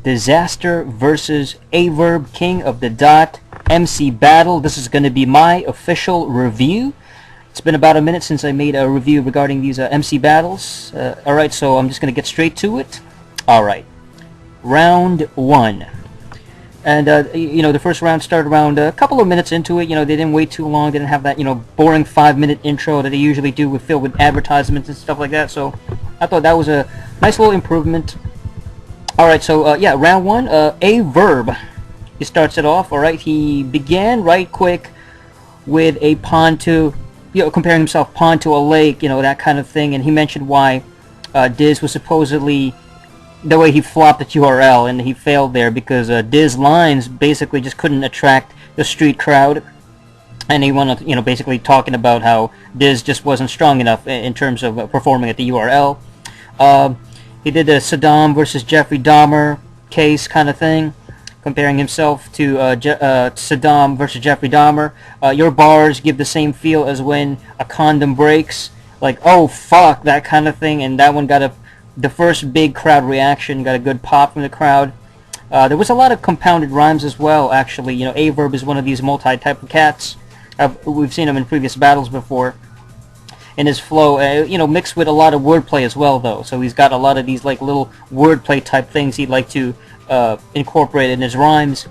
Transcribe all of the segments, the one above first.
Dizaster versus A-Verb, King of the Dot MC battle. This is going to be my official review. It's been about a minute since I made a review regarding these MC battles. Alright, so I'm just going to get straight to it. Alright, round one. And, the first round started around a couple of minutes into it. They didn't wait too long. They didn't have that, boring 5-minute intro that they usually do filled with advertisements and stuff like that. So I thought that was a nice little improvement. Alright, so, yeah, round one, A-Verb. He starts it off, alright. He began right quick with a pond to, comparing himself pond to a lake, that kind of thing. And he mentioned why Diz was supposedly, the way he flopped the URL, and he failed there because Diz lines basically just couldn't attract the street crowd. And he wanted, basically talking about how Diz just wasn't strong enough in terms of performing at the URL. He did the Saddam versus Jeffrey Dahmer case kind of thing, comparing himself to Saddam versus Jeffrey Dahmer. Your bars give the same feel as when a condom breaks, like, oh fuck, that kind of thing, and that one got the first big crowd reaction, got a good pop from the crowd. There was a lot of compounded rhymes as well, actually. A-Verb is one of these multi-type of cats. We've seen him in previous battles before. In his flow, mixed with a lot of wordplay as well, though. So he's got a lot of these like little wordplay type things he'd like to incorporate in his rhymes.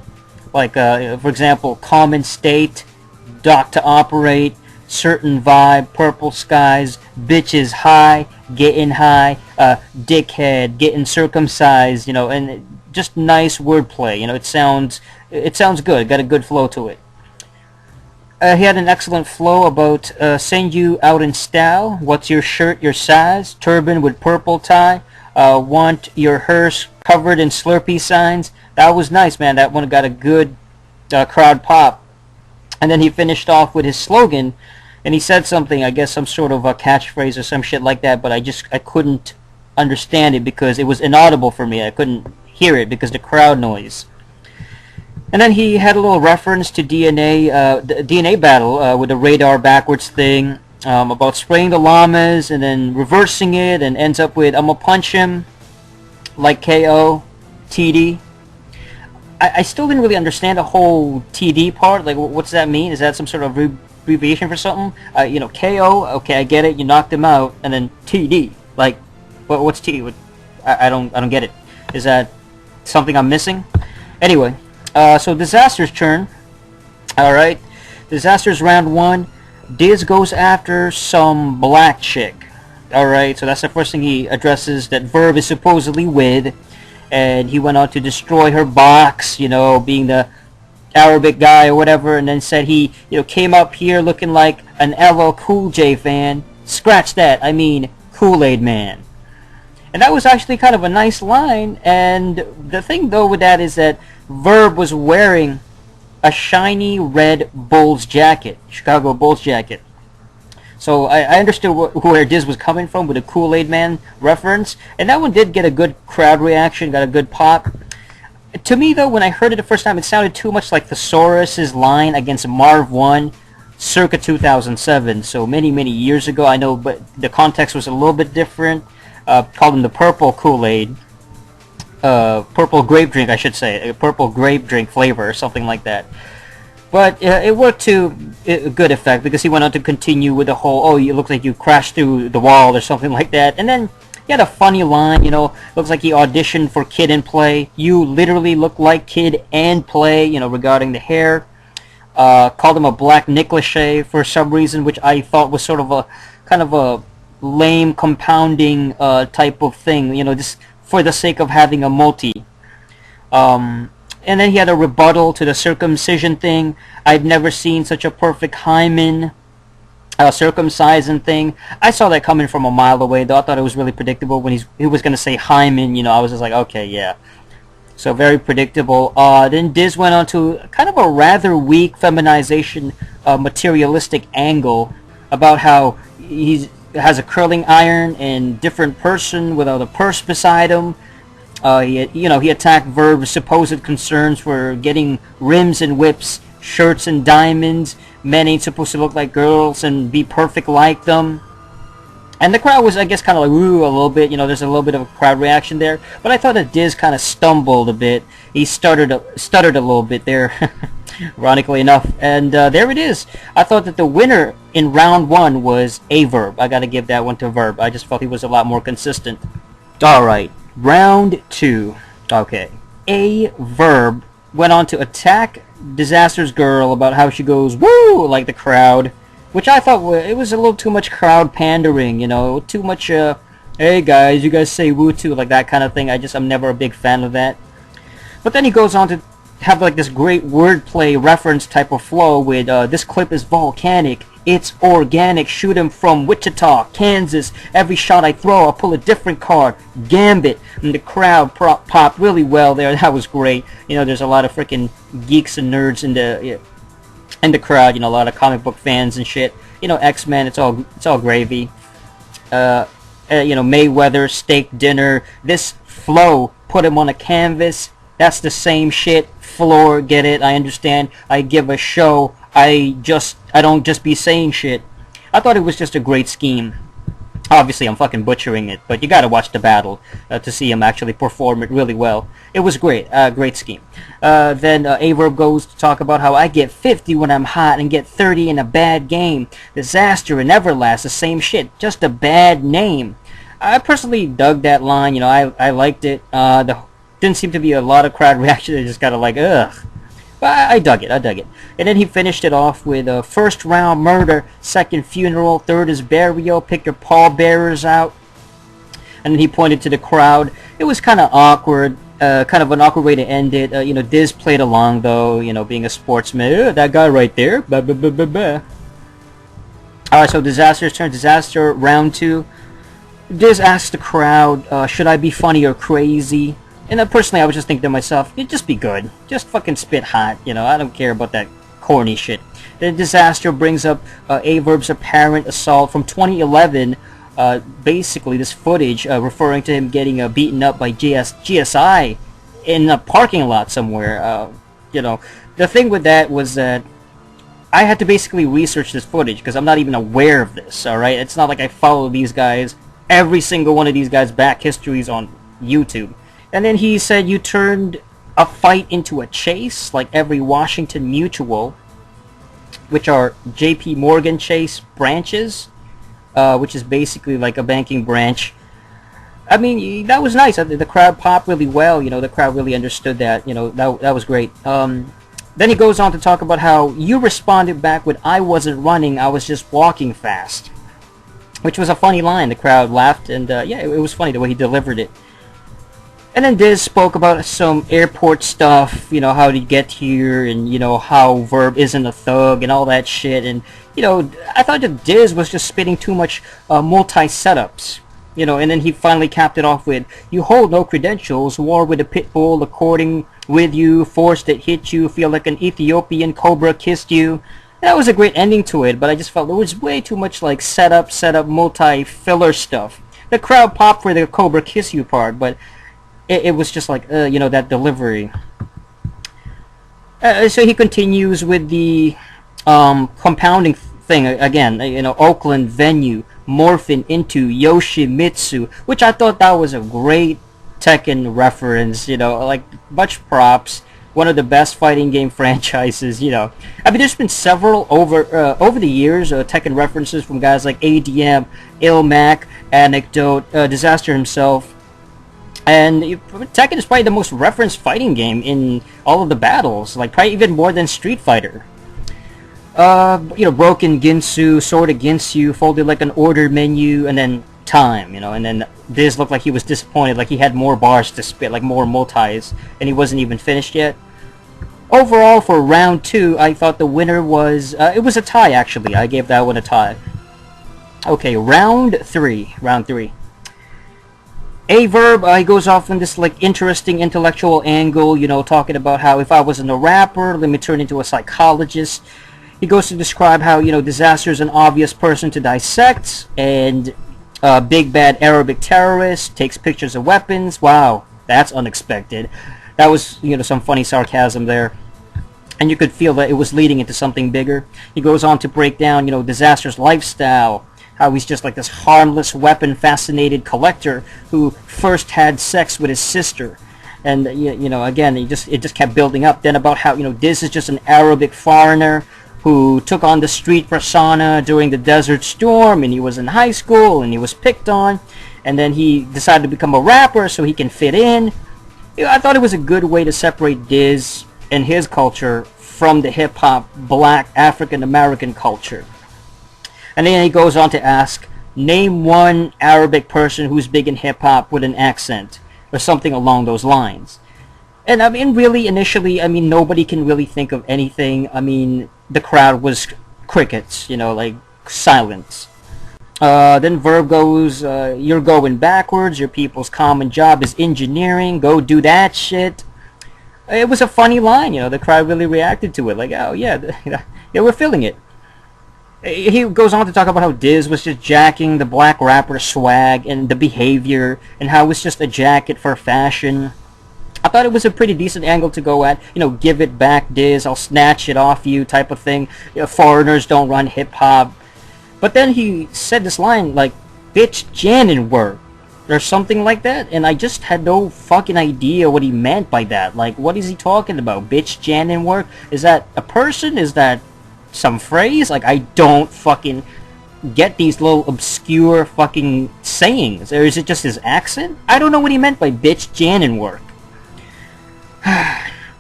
Like, for example, common state, dock to operate, certain vibe, purple skies, bitches high, getting high, dickhead, getting circumcised, and just nice wordplay. It sounds good. Got a good flow to it. He had an excellent flow about send you out in style. What's your shirt, your size? Turban with purple tie. Want your hearse covered in Slurpee signs. That was nice, man. That one got a good crowd pop. And then he finished off with his slogan, and he said something, I guess some sort of a catchphrase or some shit like that, but I couldn't understand it because it was inaudible for me. I couldn't hear it because the crowd noise. And then he had a little reference to DNA, the DNA battle with the radar backwards thing, about spraying the llamas and then reversing it, and ends up with, I'm gonna punch him like KOTD. I still didn't really understand the whole TD part. Like, what's that mean? Is that some sort of abbreviation for something? KO, okay, I get it, you knocked him out, and then TD. Like, what's TD? I don't get it. Is that something I'm missing? Anyway. So Dizaster's turn. Alright. Dizaster's round one. Diz goes after some black chick. Alright, so that's the first thing he addresses that Verb is supposedly with. And he went on to destroy her box, being the Arabic guy or whatever, and then said he, came up here looking like an LL Cool J fan. Scratch that, I mean Kool-Aid Man. And that was actually kind of a nice line, and the thing though with that is that Verb was wearing a shiny red Bulls jacket, Chicago Bulls jacket. So I understood where Diz was coming from with the Kool-Aid Man reference, and that one did get a good crowd reaction, got a good pop. To me though, when I heard it the first time, it sounded too much like Thesaurus's line against Marv 1 circa 2007, so many years ago. I know, but the context was a little bit different. Called him the Purple Kool-Aid. Purple grape drink, I should say. A purple grape drink flavor or something like that. But it worked to a good effect because he went on to continue with the whole, oh, you look like you crashed through the wall or something like that. And then he had a funny line, looks like he auditioned for Kid and Play. You literally look like Kid and Play, regarding the hair. Called him a black negligee for some reason, which I thought was sort of a kind of a lame compounding type of thing, just for the sake of having a multi. And then he had a rebuttal to the circumcision thing. I've never seen such a perfect hymen circumcising thing. I saw that coming from a mile away, though. I thought it was really predictable when he was going to say hymen. I was just like, okay, yeah. So very predictable. Then Diz went on to kind of a rather weak feminization, materialistic angle about how he has a curling iron and different person without a purse beside him. He attacked Verb's supposed concerns for getting rims and whips, shirts and diamonds. Men ain't supposed to look like girls and be perfect like them. And the crowd was, I guess, kind of like, ooh, a little bit. You know, there's a little bit of a crowd reaction there. But I thought that Diz kind of stumbled a bit. He stuttered a little bit there, ironically enough. And there it is. I thought that the winner in round 1 was A-Verb. I got to give that one to Verb. I just felt he was a lot more consistent. All right, round 2. Okay, A-Verb went on to attack Dizaster's girl about how she goes, woo, like the crowd. Which I thought it was a little too much crowd pandering, you know, too much, hey guys, you guys say woo too, like that kind of thing. I'm never a big fan of that. But then he goes on to have like this great wordplay reference type of flow with, this clip is volcanic, it's organic, shoot him from Wichita, Kansas, every shot I throw I'll pull a different card, Gambit, and the crowd popped really well there. That was great. You know, there's a lot of freaking geeks and nerds in the crowd, you know, a lot of comic book fans and shit. You know, X-Men, it's all gravy. You know, Mayweather, steak dinner. This flow put him on a canvas. That's the same shit. Floor, get it? I understand. I give a show. I don't just be saying shit. I thought it was just a great scheme. Obviously, I'm fucking butchering it, but you gotta watch the battle to see him actually perform it really well. It was great. Great scheme. Then A-Verb goes to talk about how I get 50 when I'm hot and get 30 in a bad game. Dizaster and Everlast, the same shit. Just a bad name. I personally dug that line. You know, I liked it. Didn't seem to be a lot of crowd reaction. They just kind of like, ugh. But I dug it. And then he finished it off with first round murder, second funeral, third is burial, pick your pallbearers out. And then he pointed to the crowd. It was kind of awkward, kind of an awkward way to end it. You know, Diz played along though, you know, being a sportsman. That guy right there. Bah, bah, bah, bah, bah. Alright, so Dizaster's turn. Dizaster, round 2. Diz asked the crowd, should I be funny or crazy? And personally, I was just thinking to myself, just be good. Just fucking spit hot, you know. I don't care about that corny shit. Then Dizaster brings up A-Verb's apparent assault from 2011. Basically, this footage referring to him getting beaten up by GSI in a parking lot somewhere. You know, the thing with that was that I had to basically research this footage because I'm not even aware of this, alright? It's not like I follow these guys, every single one of these guys' back histories on YouTube. And then he said you turned a fight into a chase, like every Washington Mutual, which are JP Morgan Chase branches, which is basically like a banking branch. I mean, that was nice. The crowd popped really well. You know, the crowd really understood that. You know, that was great. Then he goes on to talk about how you responded back with, I wasn't running, I was just walking fast. Which was a funny line. The crowd laughed, and yeah, it was funny the way he delivered it. And then Diz spoke about some airport stuff, you know, how to get here, and, you know, how Verb isn't a thug, and all that shit. And, you know, I thought that Diz was just spitting too much multi-setups. You know, and then he finally capped it off with, you hold no credentials, war with a pit bull according with you, force that hit you, feel like an Ethiopian cobra kissed you. That was a great ending to it, but I just felt there was way too much, like, setup, multi-filler stuff. The crowd popped for the cobra kiss you part, but it was just like, you know, that delivery. So he continues with the compounding thing again. You know, Oakland venue morphing into Yoshimitsu, which I thought that was a great Tekken reference. You know, like much props. One of the best fighting game franchises. You know, I mean, there's been several over the years Tekken references from guys like ADM, Ilmac, Anecdote, Dizaster himself. And Tekken is probably the most referenced fighting game in all of the battles, like probably even more than Street Fighter. You know, broken Ginsu, sword of Ginsu, folded like an order menu, and then time, you know, and then Diz looked like he was disappointed, like he had more bars to spit, like more multis, and he wasn't even finished yet. Overall, for round 2, I thought the winner was, it was a tie actually, I gave that one a tie. Okay, round 3. A-Verb, he goes off on this like interesting intellectual angle, you know, talking about how if I wasn't a rapper, let me turn into a psychologist. He goes to describe how, you know, Dizaster is an obvious person to dissect, and big bad Arabic terrorist, takes pictures of weapons. Wow, that's unexpected. That was, you know, some funny sarcasm there. And you could feel that it was leading into something bigger. He goes on to break down, you know, Dizaster's lifestyle, how he's just like this harmless weapon-fascinated collector who first had sex with his sister. And you know, again, it just kept building up. Then about how, you know, Diz is just an Arabic foreigner who took on the street persona during the Desert Storm, and he was in high school and he was picked on, and then he decided to become a rapper so he can fit in. You know, I thought it was a good way to separate Diz and his culture from the hip-hop black African American culture. And then he goes on to ask, name one Arabic person who's big in hip-hop with an accent, or something along those lines. And I mean, really, initially, I mean, nobody can really think of anything. I mean, the crowd was crickets, you know, like silence. Then Verb goes, you're going backwards, your people's common job is engineering, go do that shit. It was a funny line, you know, the crowd really reacted to it, like, oh yeah, yeah, we're feeling it. He goes on to talk about how Diz was just jacking the black rapper swag and the behavior, and how it's just a jacket for fashion. I thought it was a pretty decent angle to go at, you know, give it back Diz, I'll snatch it off you type of thing. You know, foreigners don't run hip-hop. But then he said this line like, bitch Janin work, or something like that, and I just had no fucking idea what he meant by that. Like, what is he talking about? Bitch Janin work? Is that a person? Is that some phrase? Like, I don't fucking get these little obscure fucking sayings. Or is it just his accent? I don't know what he meant by bitch Janin work.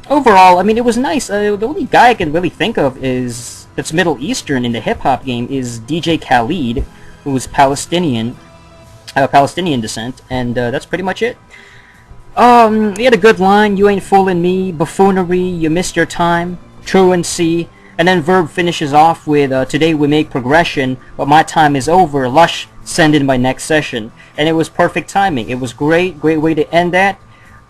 Overall, I mean, it was nice. The only guy I can really think of that's Middle Eastern in the hip-hop game is DJ Khaled, who was Palestinian descent, and that's pretty much it. He had a good line, you ain't fooling me, buffoonery, you missed your time, truancy, and then Verb finishes off with, today we make progression, but my time is over, lush, send in my next session. And it was perfect timing. It was great way to end that.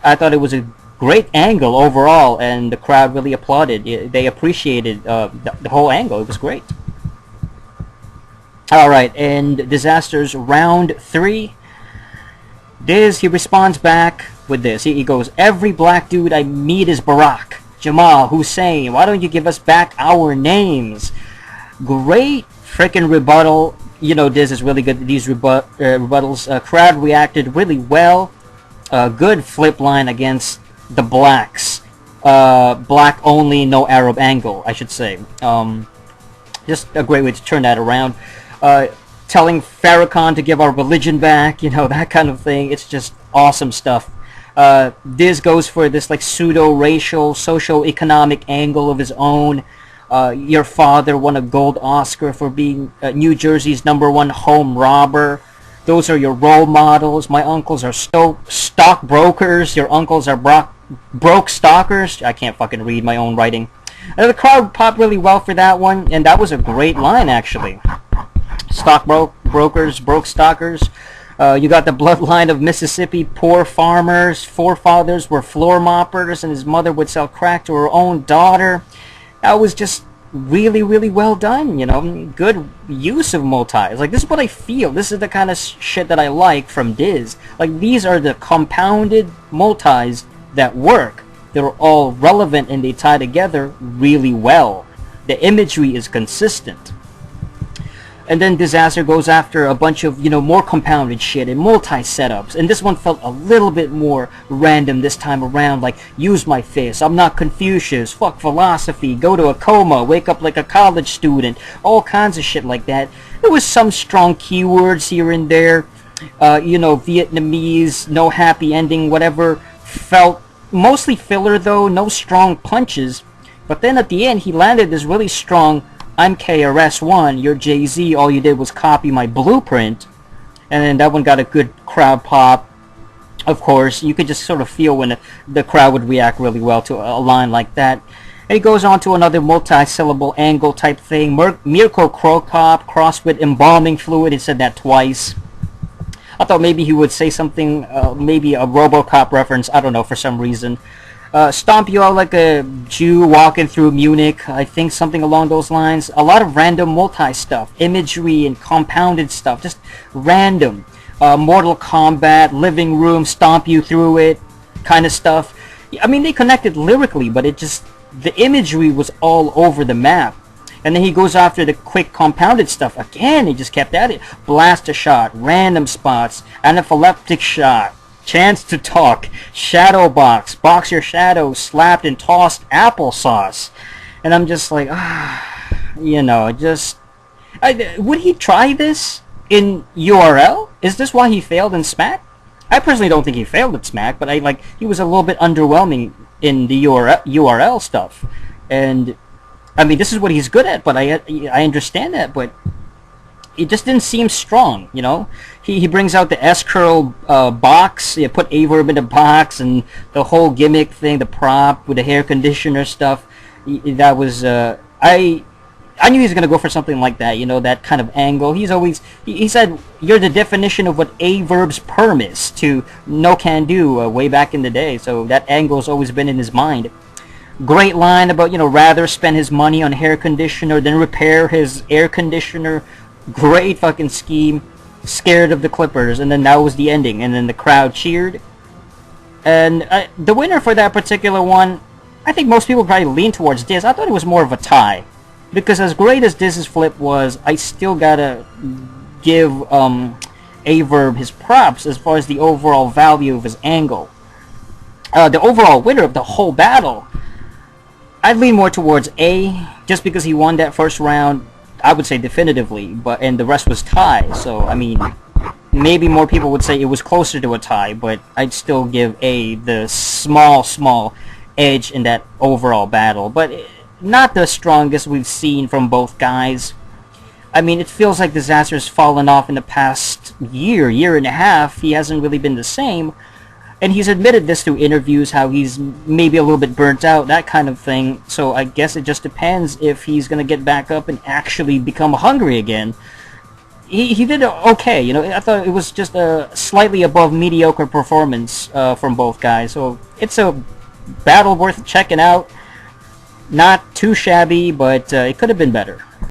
I thought it was a great angle overall, and the crowd really applauded. They appreciated the whole angle. It was great. Alright, and Dizaster's round 3. Diz, he responds back with this. He goes, every black dude I meet is Barack, Jamal, Hussein. Why don't you give us back our names? Great freaking rebuttal. You know, Diz is really good at these rebuttals. Crowd reacted really well. Good flip line against the blacks. Black only, no Arab angle, I should say. Just a great way to turn that around. Telling Farrakhan to give our religion back, you know, that kind of thing. It's just awesome stuff. Diz goes for this like pseudo-racial, socio-economic angle of his own. Your father won a gold Oscar for being New Jersey's #1 home robber. Those are your role models. My uncles are stockbrokers. Your uncles are broke stalkers. I can't fucking read my own writing. The crowd popped really well for that one, and that was a great line, actually. Stockbrokers, broke stalkers. You got the bloodline of Mississippi poor farmers. Forefathers were floor moppers, and his mother would sell crack to her own daughter. That was just really, really well done, you know. Good use of multis. Like, this is what I feel. This is the kind of shit that I like from Diz. Like, these are the compounded multis that work. They're all relevant and they tie together really well. The imagery is consistent. And then Dizaster goes after a bunch of, you know, more compounded shit and multi-setups. And this one felt a little bit more random this time around. Like, use my face, I'm not Confucius, fuck philosophy, go to a coma, wake up like a college student. All kinds of shit like that. There was some strong keywords here and there. You know, Vietnamese, no happy ending, whatever. Felt mostly filler though, no strong punches. But then at the end, he landed this really strong, I'm KRS-One, you're Jay-Z, all you did was copy my blueprint. And then that one got a good crowd pop. Of course, you could just sort of feel when the crowd would react really well to a line like that. And he goes on to another multi-syllable angle type thing. Mirko Croak Pop, crossed with embalming fluid. He said that twice. I thought maybe he would say something, maybe a RoboCop reference, I don't know, for some reason. Stomp you out like a Jew walking through Munich, I think something along those lines. A lot of random multi-stuff, imagery and compounded stuff, just random. Mortal Kombat, living room, stomp you through it, kind of stuff. I mean, they connected lyrically, but it just, the imagery was all over the map. And then he goes after the quick compounded stuff. Again, he just kept at it. Blaster shot, random spots, anaphylactic shot, chance to talk, shadow box, box your shadow, slapped and tossed applesauce. And I'm just like, you know, just... would he try this in URL? Is this why he failed in Smack? I personally don't think he failed at Smack, but he was a little bit underwhelming in the URL stuff. And I mean, this is what he's good at, but I understand that, but it just didn't seem strong, you know? He brings out the S-curl box, you put A-Verb in the box, and the whole gimmick thing, the prop with the hair conditioner stuff, that was, I knew he was going to go for something like that, you know, that kind of angle. He said, you're the definition of what A-Verb's perm is to no can do way back in the day. So that angle's always been in his mind. Great line about, you know, rather spend his money on hair conditioner than repair his air conditioner. Great fucking scheme. Scared of the Clippers. And then that was the ending. And then the crowd cheered. And the winner for that particular one, I think most people probably lean towards Diz. I thought it was more of a tie. Because as great as Diz's flip was, I still gotta give A-Verb his props as far as the overall value of his angle. The overall winner of the whole battle, I'd lean more towards A, just because he won that first round, I would say definitively, and the rest was tie. So, I mean, maybe more people would say it was closer to a tie, but I'd still give A the small edge in that overall battle. But not the strongest we've seen from both guys. I mean, it feels like Dizaster's fallen off in the past year and a half. He hasn't really been the same. And he's admitted this through interviews, how he's maybe a little bit burnt out, that kind of thing. So I guess it just depends if he's going to get back up and actually become hungry again. He did okay, you know. I thought it was just a slightly above mediocre performance from both guys. So it's a battle worth checking out. Not too shabby, but it could have been better.